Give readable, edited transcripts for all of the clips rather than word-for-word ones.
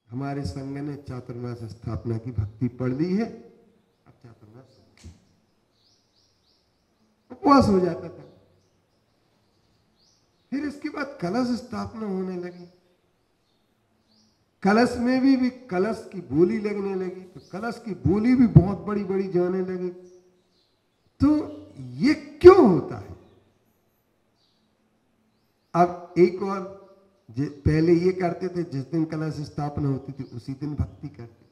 हमारे संघ ने चातुर्मास स्थापना की भक्ति पढ़ ली है। अब चातुर्मास उपवास हो जाता था। फिर इसके बाद कलश स्थापना होने लगी। कलश में भी कलश की बोली लगने लगी, तो कलश की बोली भी बहुत बड़ी बड़ी जाने लगी। तो ये क्यों होता है? अब एक और पहले ये करते थे, जिस दिन कलश स्थापना होती थी उसी दिन भक्ति करते थे।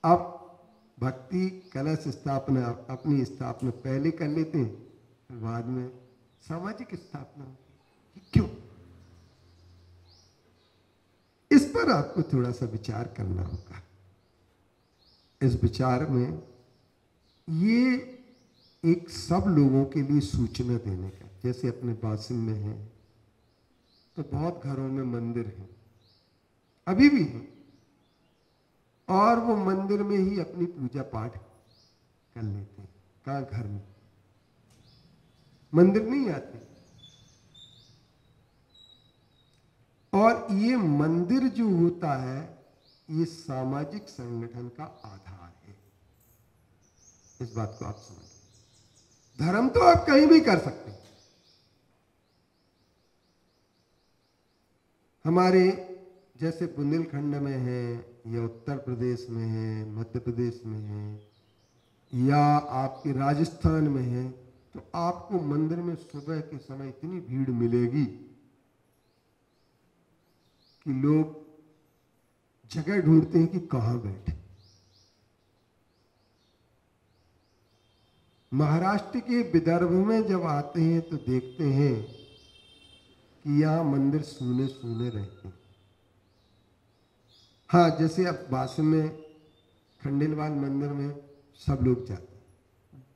अब भक्ति कलश स्थापना अपनी स्थापना पहले कर लेते हैं, फिर बाद में सामाजिक स्थापना होती है। क्यों? इस पर आपको थोड़ा सा विचार करना होगा। इस विचार में ये एक सब लोगों के लिए सूचना देने का, जैसे अपने बासिम में है तो बहुत घरों में मंदिर है, अभी भी है, और वो मंदिर में ही अपनी पूजा पाठ कर लेते हैं। कहाँ? घर में। मंदिर नहीं आते। और ये मंदिर जो होता है ये सामाजिक संगठन का आधार है। इस बात को आप समझ। धर्म तो आप कहीं भी कर सकते हैं। हमारे जैसे बुंदेलखंड में है, या उत्तर प्रदेश में है, मध्य प्रदेश में है, या आपके राजस्थान में है, तो आपको मंदिर में सुबह के समय इतनी भीड़ मिलेगी कि लोग जगह ढूंढते हैं कि कहां बैठे। महाराष्ट्र के विदर्भ में जब आते हैं तो देखते हैं कि यहां मंदिर सूने सूने रहते हैं। हाँ, जैसे अब बासिम में खंडेलवाल मंदिर में सब लोग जाते हैं।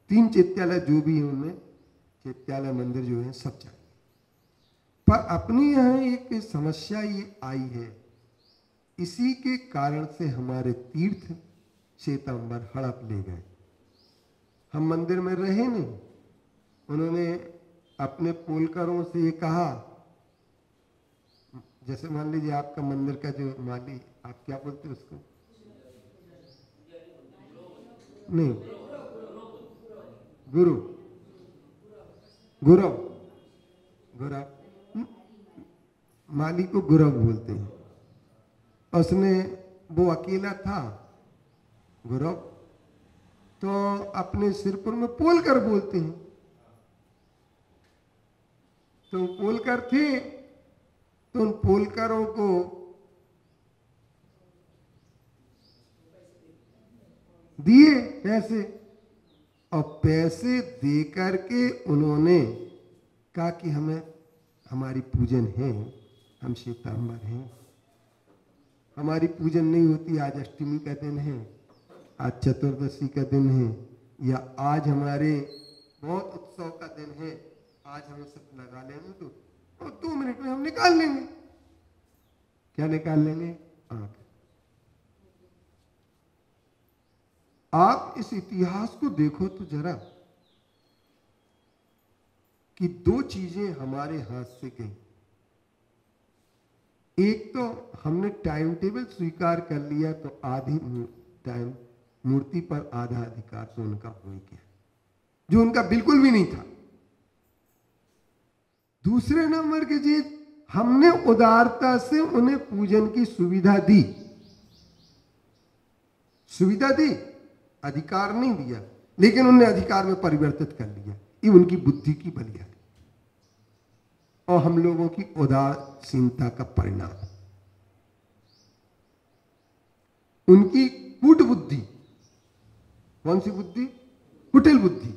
3 चैत्यालय जो भी है उनमें चैत्यालय मंदिर जो है सब जाते हैं। पर अपनी यहाँ एक समस्या ये आई है, इसी के कारण से हमारे तीर्थ श्वेतांबर हड़प ले गए। हम मंदिर में रहे नहीं। उन्होंने अपने पोलकरों से ये कहा, जैसे मान लीजिए आपका मंदिर का जो माली, आप क्या बोलते हैं उसको? नहीं, गुरु, गुरव, गुरव, माली को गुरव बोलते हैं। उसने, वो अकेला था गुरव, तो अपने सिरपुर में पोलकर बोलते हैं। तो पोलकर थे, तो उन पोलकरों को दिए पैसे, और पैसे दे करके उन्होंने कहा कि हमें, हमारी पूजन है, हम श्वेतांबर हैं, हमारी पूजन नहीं होती। आज अष्टमी का दिन है, आज चतुर्दशी का दिन है, या आज हमारे बहुत उत्सव का दिन है, आज हमें सब लगा लेने दो और 2 मिनट में हम निकाल लेंगे। क्या निकाल लेंगे? आंख। आप इस इतिहास को देखो तो जरा, कि 2 चीजें हमारे हाथ से गई। एक तो हमने टाइम टेबल स्वीकार कर लिया, तो आधी टाइम मूर्ति पर आधा अधिकार तो उनका हो गया, जो उनका बिल्कुल भी नहीं था। दूसरे नंबर की चीज, हमने उदारता से उन्हें पूजन की सुविधा दी। सुविधा दी, अधिकार नहीं दिया, लेकिन उन्हें अधिकार में परिवर्तित कर लिया। ये उनकी बुद्धि की बलिहारी और हम लोगों की उदासीनता का परिणाम। उनकी कूट बुद्धि, कौन सी बुद्धि? कुटिल बुद्धि।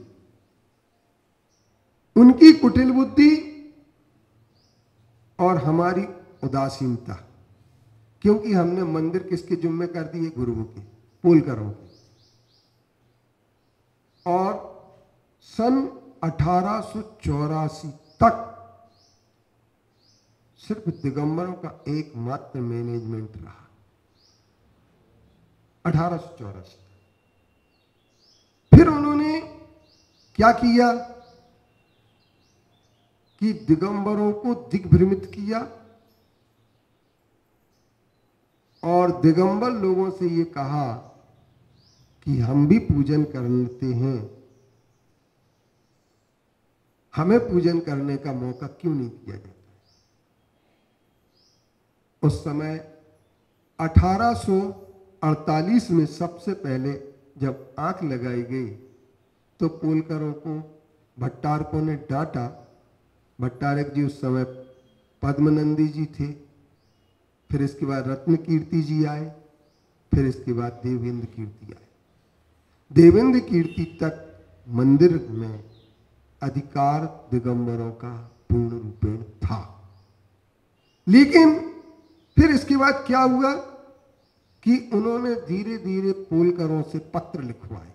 उनकी कुटिल बुद्धि और हमारी उदासीनता, क्योंकि हमने मंदिर किसके जिम्मे कर दिए? गुरुओं के, पोलकरों के। और सन 1884 तक सिर्फ दिगंबरों का एकमात्र मैनेजमेंट रहा। 1884। फिर उन्होंने क्या किया कि दिगंबरों को दिग्भ्रमित किया और दिगंबर लोगों से ये कहा कि हम भी पूजन करते हैं, हमें पूजन करने का मौका क्यों नहीं दिया जाता। उस समय 1848 में सबसे पहले जब आंख लगाई गई तो पोलकरों को भट्टारकों ने डांटा। भट्टारक जी उस समय पद्मनंदी जी थे, फिर इसके बाद रत्न कीर्ति जी आए, फिर इसके बाद देवेंद्र कीर्ति आए। देवेंद्र कीर्ति तक मंदिर में अधिकार दिगंबरों का पूर्ण रूपेण था। लेकिन फिर इसके बाद क्या हुआ कि उन्होंने धीरे धीरे पोलकरों से पत्र लिखवाए